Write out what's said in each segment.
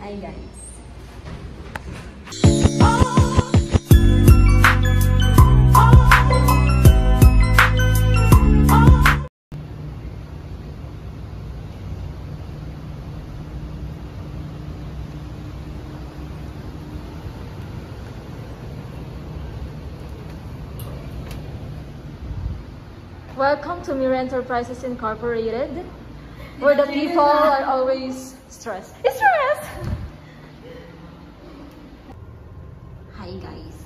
Hi guys. Welcome to Mira Enterprises Incorporated, where the people are always stressed. Stressed! Hi guys.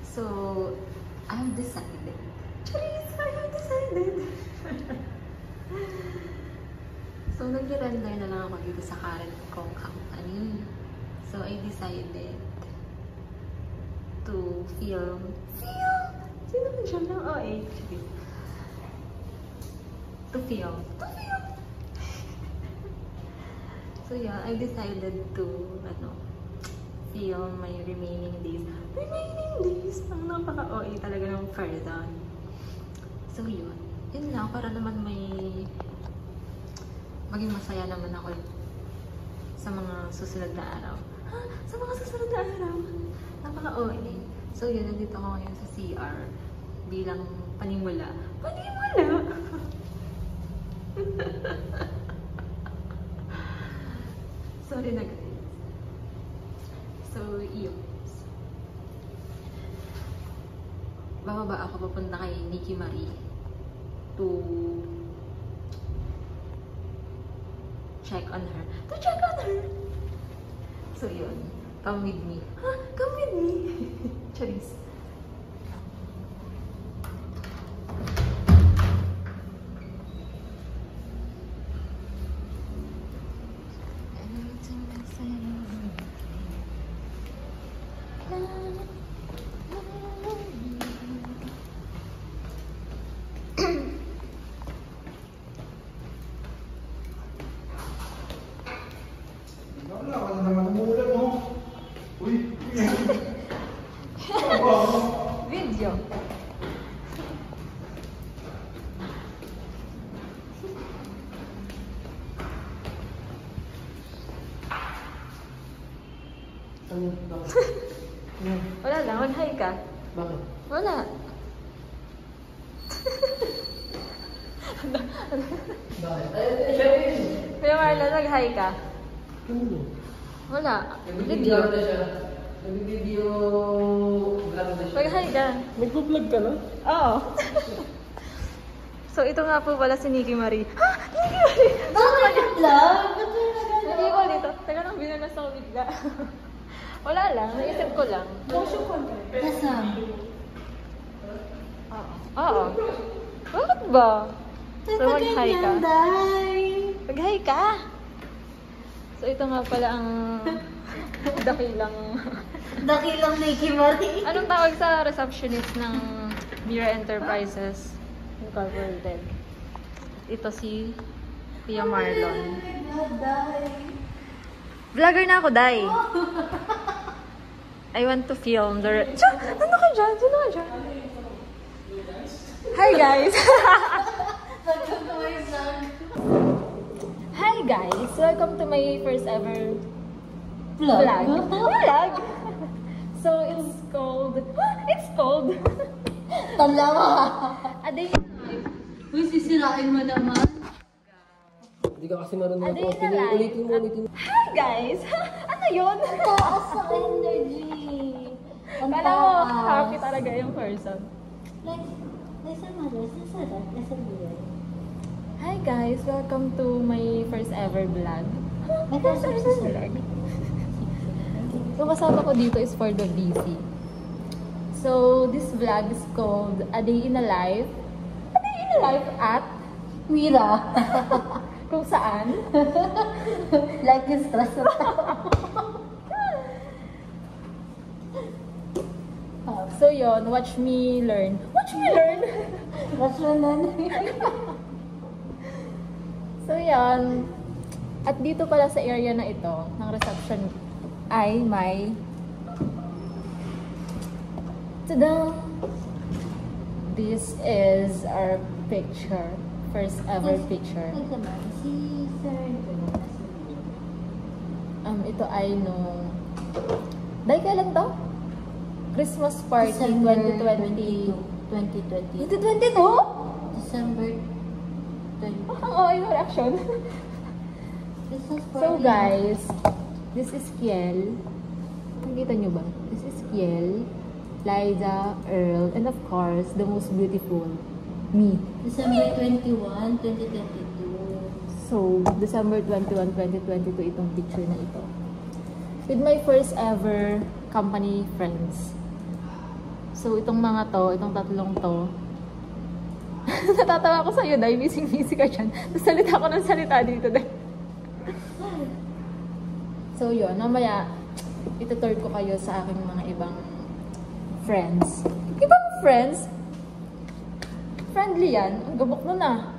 So, I have decided. Charis, I have decided. So, nag-render na lang ako dito sa current kong company. So, I decided to film. Sino man siya na? Oh, Charis. To film. So yeah, I decided to film my remaining days. Ang napaka-OA talaga ng Farzan. So yun lang, para naman maging masaya naman ako sa mga susunod na araw. Sa mga susunod na araw. Napaka-OA. So yun, nandito ako ngayon sa CR bilang panimula. Sorry na guys. So, yun. Bababa ako papunta kay Nikki Marie to check on her. So, yun. Come with me. Come with me. Charis. Video. Wala lang, mag-hi ka. Bakit? Wala. Bakit? Ay, Kuya Marlon, mag-hi ka. ano? Wala. Nag-video na siya. Nag-video vlog na siya. Mag-hi ka. Nag-vlog ka na? Oo. So, ito nga po pala si Nikki Marie. Ha? Nikki Marie! Bakit vlog? Hindi ko dito. Taga nang binanas ako bigla. Wala lang. Naisip ko lang. Nasaan? Oo. Bakit ba? So, mag-hi ka. Mag-hi ka. So, ito nga pala ang Dakilang Nikki Marie. Anong tawag sa receptionist ng Mira Enterprises Incorporated? Ito si Kuya Marlon. Vlogger na ako, Day. I want to film the... Ano ka dyan? Sino ka dyan? Hi, guys! Hi, guys! Welcome to my first ever vlog. So, it's called... Talawa. A Day in a Life. Uy, sisirain mo naman. Hindi ka kasi marunong A Day ako. in a Life. Ulitin mo. Hi, guys! Ano yun? Taas sa energy. Ang Kala mo, taas. happy talaga yung person. Lesson mo, lesson mo yan. Hi, guys! Welcome to my first ever vlog. May first ever vlog. So, kasama ko dito is for the VC. So, this vlog is called A Day in a Life. A Day in a Life at Mira. kung saan. Like yung stress na So, yon, watch me learn. Watch me learn! Watch mo na. So, yan. At dito pala sa area na ito, ng reception, ay may... Tada! This is our picture first ever picture. Nagsaman, si Sir Anthony. Ito ay nung... Dahil kailan to? Christmas party December 2020. 2020. 2022? December 20. Oo, yung reaction. Christmas party. So guys, this is Kiel. Nakikita nyo ba? This is Kiel, Liza, Earl, and of course, the most beautiful, me. December 21, 2022. So, December 21, 2022 itong picture na ito. With my first ever company friends. So, itong mga to, itong tatlong to, natatawa ko sa'yo dahil missing-missing ka dyan. Salita ko ng salita dito dahil. So, yun. Mamaya, itutur ko kayo sa aking mga ibang friends. Ibang friends? Friendly yan. Ang gabok nun ah.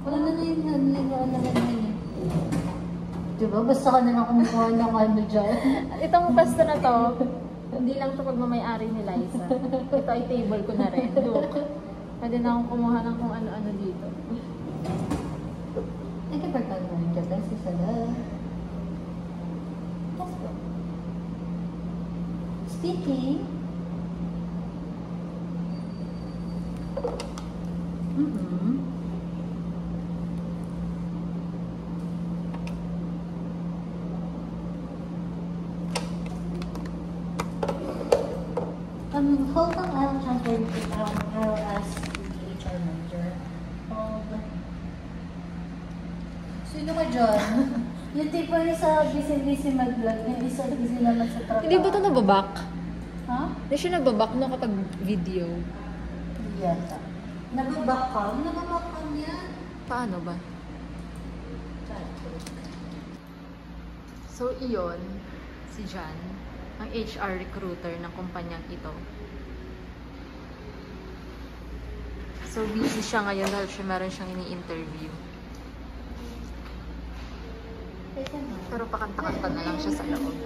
Ano na yun? Ano na yun? Diba? Basta ka na lang kumukuha ng ano dyan. Itong pwesto na to, hindi lang ito pagmamayari ni Liza. Ito ay table ko na rin. Look. Pwede na akong kumuha ng kung ano-ano dito. Nagkapartan mo rin dyan. Si Sada. Let's go. Speaking. Hold on, I'll transfer you to I'll ask the HR manager. Hold. Sino ka dyan? Yung tipo niya sa busy mag-vlog, hindi sa busy naman sa trabaho. Hindi ba ito nababak? Ha? Hindi siya nababak no kapag video. Yata. Nababak ka? Nababak ka niya? Paano ba? So, iyon, si Jan, ang HR recruiter ng kumpanyang ito. So, busy siya ngayon dahil meron siyang ini-interview. Pero pakanta-kanta na lang siya sa loob.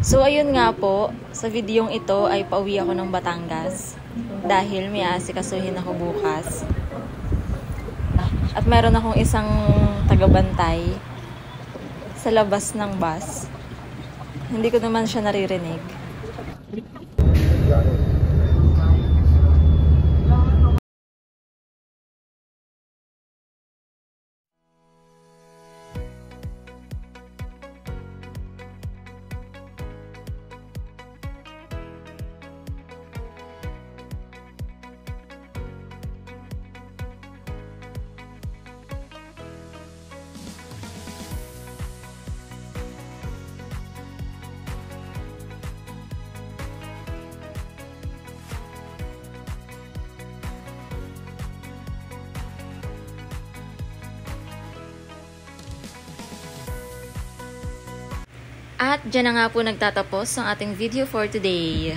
So ayun nga po, sa videong ito ay pauwi ako ng Batangas dahil may aasikasuhin ako bukas. At meron akong isang tagabantay sa labas ng bus. Hindi ko naman siya naririnig. At dyan na nga po nagtatapos ang ating video for today.